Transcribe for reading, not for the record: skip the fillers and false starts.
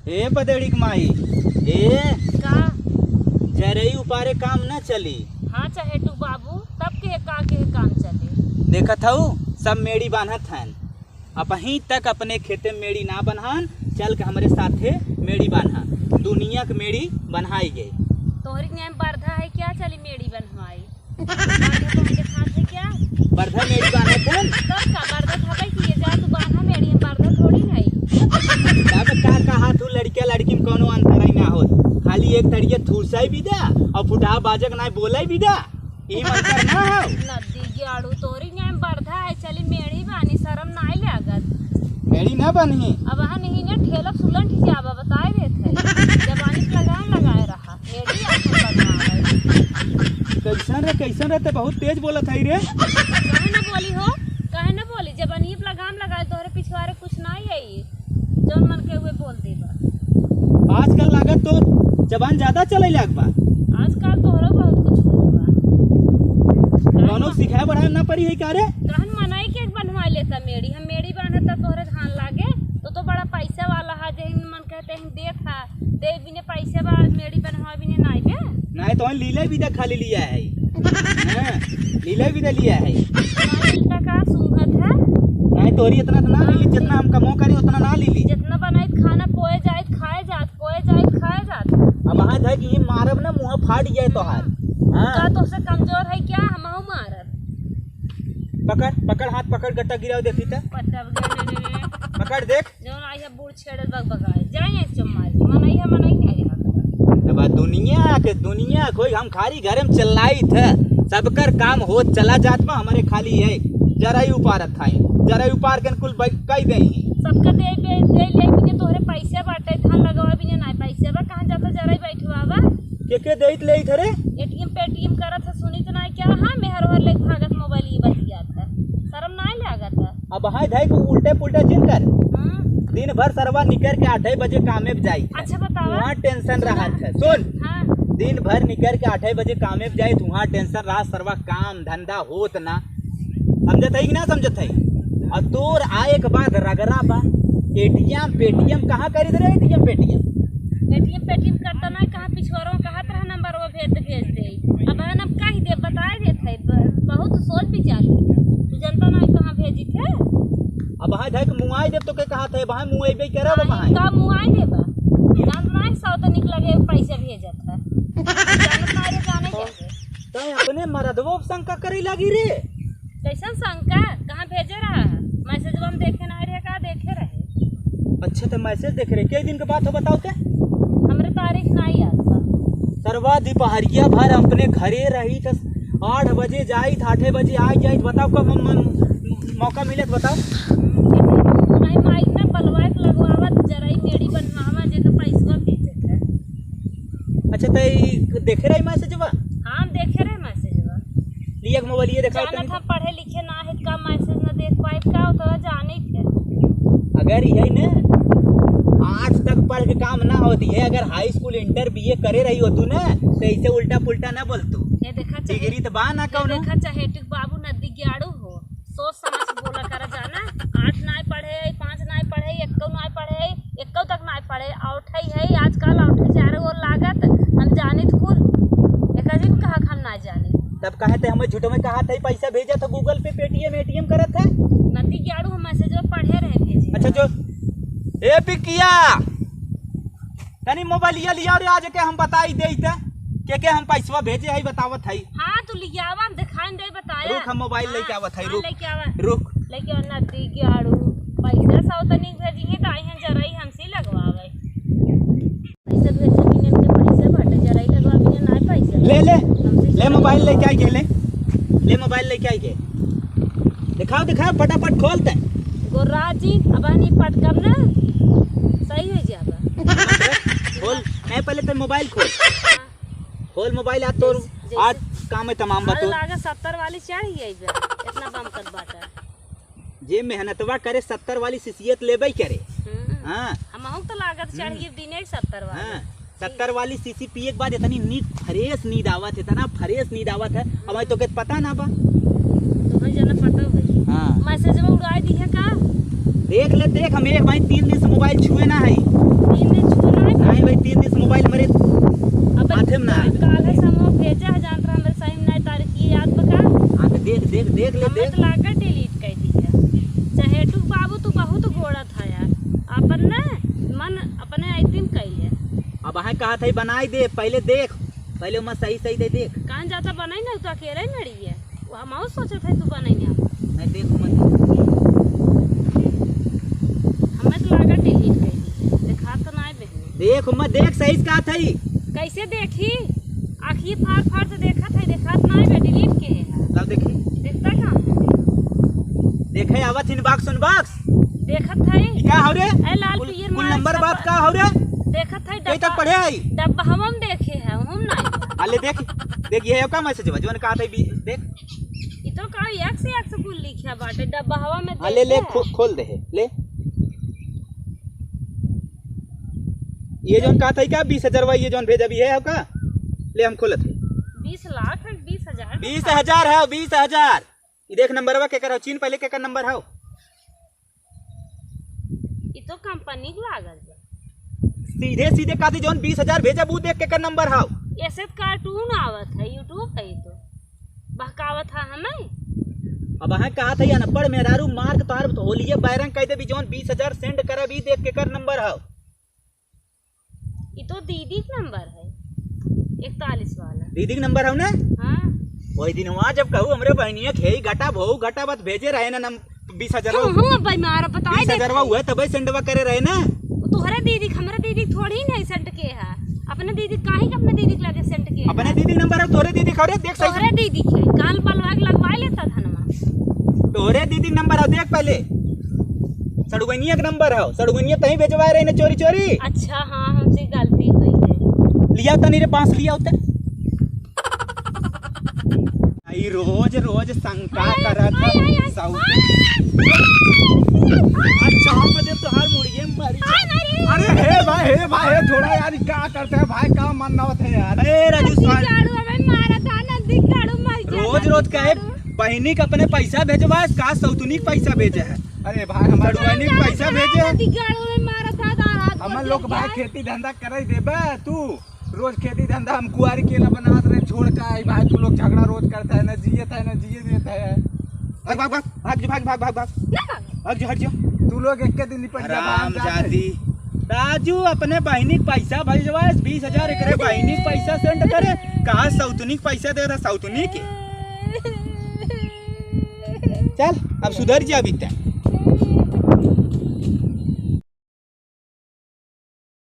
ए बदेड़ी माई ए का जरई उपारे काम न चली। हाँ चाहे तू बाबू तब के काम चले। देखत हूँ सब मेड़ी बांधत हन, अपही तक अपने खेते में मेड़ी ना बन्हान, चल के हमारे साथे मेड़ी बांधा, दुनिया के मेड़ी बनहाई गई। तोहरी नाम बरधा है क्या चली मेड़ी बनवाई? बरधा तुमके साथ है क्या? बरधा मेड़ी बांधत हन तब का बरधा थकाई कि ये जा तू बांधा मेड़ी, हम बरधा थोड़ी नहीं। तब का कहा तू लड़किया लड़की में कोनो अंतर ही ना हो, खाली एक तड़िए थूरसाई भी दा और फुटा बाजक ना बोलाई भी दा, ई अंतर ना हो। नदी गियाड़ू तोहरी नाम बरधा है चली मेड़ी बानी, शर्म नाई लागत। मेड़ी ना बनी अब वहाँ नहीं ने ठेला सुलन ठीक जाबा बताए देते जवानी लगाए रहा मेड़ी आखिर बनवावे। कैसन रहते बहुत तेज बोलत है रे। कहे न बोली हो, कहे न बोली जवानी लगाम लगाए तोहरे पिछवारे कुछ नहीं है, जौन मन के हुए बोल देबा। आजकल लागत तो जबान ज्यादा चले लाग बा, आजकल तोहरा बहुत कुछ होगा। दोनों सिखाए बढ़ाए ना पड़ी है का रे। कहन मनाई के बनवा लेता मेड़ी, हम मेड़ी बांधता तोहरे धान लागे तो बड़ा पैसा वाला है, जेहिन मन कहते हैं देखा दे बिने पैसे बा मेड़ी बनवा बिने नहीं बे नहीं तो लीला भी दे खाली लिया है। हाँ, लीला भी दे लिया है। मिलता का सुंगत है नहीं तोरी इतना ना ली, जितना हम कमो करी उतना ना ली। जितना बनाई खाना पोए जाए खाए जात, पोए जाए खाए जात। अब वहाँ था कि मारब ना मुँह फाट जाए तो हार। हाँ का तो से कमजोर है क्या हमहु मारब? पकड़ पकड़ हाथ पकड़ गट्टा गिराओ देखी था, पटब गए पकड़ देख। जौन आई है बूढ़ छेड़ बगबगाए जाए चम्मारी मनाई नहीं अब दुनिया कोई हम खाली घर में चलाई थे, सबकर काम हो चला जात में हमारे खाली है जराई उपारत था, जराई उपार के कुल कई दे सबका दे ले बिने तोहरे पैसे बाटे धान लगवा बिने नहीं पैसे बा कहां जाता जराई बैठवावा के देत ले थरे एटीएम पेटीएम करत है सुनी तो नहीं क्या? हां मेहरवर ले भागत मोबाइल ई बतिया था शर्म नहीं लागत है। अब हाय धाई को उल्टे पुल्टे जिन कर दिन भर सरवा निकर के 8 बजे कामे पे जाई। अच्छा बतावा वहाँ टेंशन रहा था सुन। हाँ दिन भर निकर के 8 बजे कामे पे जाए तो वहाँ टेंशन रहा, सरवा काम धंधा होत ना, समझत है कि ना समझत है। और तोर आए के बाद रगरा बा एटीएम पेटीएम कहाँ करी दे एटीएम पेटीएम करता नहीं कहाँ पिछवारों कहाँ तरह नंबर वो भेज दे अब है ना कहीं दे बताए देते बहुत सोच विचार तू जनता नहीं कहाँ भेजी थे। अब हाय धाई के मुआई देव तो के कहा था वहाँ मुआई बे करे वहाँ का मुआई देबा जान नहीं सौ तो निकलगे पैसे भेजत है जानत नहीं रे जाने के तय अपने मरदवो शंका करे लगी रे। कैसन शंका कहाँ भेजे रहा मैसेज हम देखे नहीं रे का देखे रहे। अच्छा तो मैसेज देख रहे कई दिन के बात हो बताओ ते हमरे तारीख नहीं याद बा। सरवा दोपहरिया भर अपने घरे रही था, 8 बजे जाई 8 बजे आ जाई, बताओ कब मौका मिले तो बताओ। नहीं माइक ना बलवाए लगवावत जराई मेड़ी बनवावा जे तो पैसा भेजत है। अच्छा तो देखे रही मैसेज बा? हाँ देखे रहे मैसेज बा। लिया मोबाइल ये देखा जाना था पढ़े लिखे ना है का मैसेज ना देख पाए का होता जाने थे। अगर यही ना आज तक पढ़ के काम ना होती है, अगर हाई स्कूल इंटर बीए करे रही हो तू ना तो ऐसे उल्टा पुल्टा ना बोल तू। ये देखा डिग्री तो बा ना कौनो। देखा चाहे टिक बाबू नदी गियाड़ू हो सोच समझ बोला कर जाना 8 नहीं पढ़े 5 नहीं पढ़े 1 नहीं पढ़े 1 तक नहीं पढ़े औठई है आजकल औठई चार और लागत हम जाने खुद एक दिन कहा हम ना जाने तब कहे थे हमें झूठो में कहा था पैसा भेजा था गूगल पे पेटीएम एटीएम करत है नदी गियाड़ू हम मैसेज पढ़े रहे भेजे। अच्छा जो ए पिकिया तनी मोबाइलिया लिया और आज के हम बताई दे के हम पैसा भेजे है बतावत है। हां तू लियावा हम दिखाई दे बताया रुक हम मोबाइल लेके आवत है। रुक लेके आवा रुक लेके आ नदी गियाड़ू पैसा सौ तनी भेजी है ताई हैं जराई हमसे लगवावे पैसा भेजे बिने के पैसा बट जराई लगवा बिने ना पैसा ले मोबाइल लेके आई गेले, ले मोबाइल लेके आई गे, दिखाओ फटाफट खोलते गोराजी अब नहीं पटकम ना सही हो जाएगा। खोल मैं पहले तो मोबाइल खोल मोबाइल आ तो आज काम है तमाम बात लागा 70 वाली चाहिए इतना बम कर बाटा जे मेहनतवा करे 70 वाली सिसियत लेबे करे। हां हमहु तो लागत चाहिए दिने 70 वाली। हां 70 वाली सीसी पिए के बाद इतनी फ्रेश नींद आवत है, इतना फ्रेश नींद आवत है। अब तो के पता ना बा तुम्हें जना पता हो। हां मैसेज में उड़ाई दी है का देख ले देख हम एक भाई 3 दिन से मोबाइल छुए ना है। 3 दिन छुए ऐतिम कइले। अब वहाँ कहा था बनाई दे, पहले देख, पहले मैं सही सही दे देख। कहाँ जाता बनाई ना, तो अकेले ही नड़ी है। वो हम सोचत है तू बनाई ना। नहीं देख मत, हमें तो लगा डिलीट कर दी, देखा तो ना बहन। देख मत, देख सही से कहा था। कैसे देखी? आखिर फाड़ फाड़ तो देखा था, देखा तो ना बे, डिलीट के है। तब देखी, देखता कहाँ? देखे आवत इनबॉक्स उनबॉक्स देखत है का हो रे? ए लाल पियर कुल नंबर बात का हो रे? देखत है कई तक पढ़े आई? डब्बा हम देखे है, हम नहीं। अले देख, देख ये का मैसेज है जोन कहा था देख। ई तो का एक से कुल लिखा बाटे डब्बा हवा में। अले ले खोल दे ले। ये जोन कहा था क्या 20,000 ये जोन भेजा भी है आपका? ले हम खोलत है। 20 लाख है, 20,000। 20,000 है, 20,000। ये देख नंबर के कर चीन पहले के नंबर है। ई तो कंपनी के लागल है। सीधे सीधे कहा थी जोन 20,000 भेजा वो देख के नंबर है। ऐसे कार्टून आवत है, यूट्यूब है तो बहकावत है हमें। अब वहाँ कहा था अनपढ़ मेहरारू मार्क तार तो होलिए बैरंग कह दे भी जोन 20,000 सेंड करे भी देख के कर नंबर है। ये तो दीदी का नंबर है, 41 वाला। दीदी का नंबर है ना? हाँ। वही दिन वहाँ जब कहूँ हमरे बहनिया खे घटा भो घटा बात भेजे रहे ना 20,000 हाँ भाई मारा बताए 20,000 हुआ तब सेंडवा करे रहे ना। तोहरे दीदी हमरा दीदी थोड़ी नहीं सेंड के है। अपने दीदी काहे के अपने दीदी के लगे सेंड के है? अपने दीदी नंबर है, तोरे दीदी खौरे देख सही। तोहरे दीदी के काल पलवा के लगवा लेता धनमा। तोरे दीदी नंबर है देख पहले। सड़ुगनिया का नंबर है, सड़ुगनिया तहीं भेजवाए रहे ना चोरी चोरी। अच्छा हाँ, हमसे गलती हुई है। लिया होता नहीं रे, 5 लिया होता। आई रोज रोज शंका करा था अच्छा हम जब तो हर मुड़िए मारी। अरे हे भाई हे थोड़ा यार क्या करते हैं भाई, काम मानना होता है यार। अरे राजू रोज रोज कहे बहनी का अपने पैसा भेजवा का सौतुनी पैसा भेजे है। अरे भाई हमारे सड़ुगनी का पैसा भेजे हम लोग भाई खेती धंधा करे देबे। तू रोज खेती धंधा हम कुआरी के ना बनात रहे छोड़ के आई भाई। तू लोग झगड़ा रोज करता है, ना जिये था ना जिये देता है। भाग भाग भाग भाग भाग भाग भाग भाग जो हट जो। तू लोग एक दिन निपट जा राम जाती राजू अपने बहनी का पैसा भेजवा 20,000 एकरे बहनी का पैसा सेंड करे कहा सौतुनी का पैसा दे रहा सौतुनी के। चल अब सुधर जा अभी तक।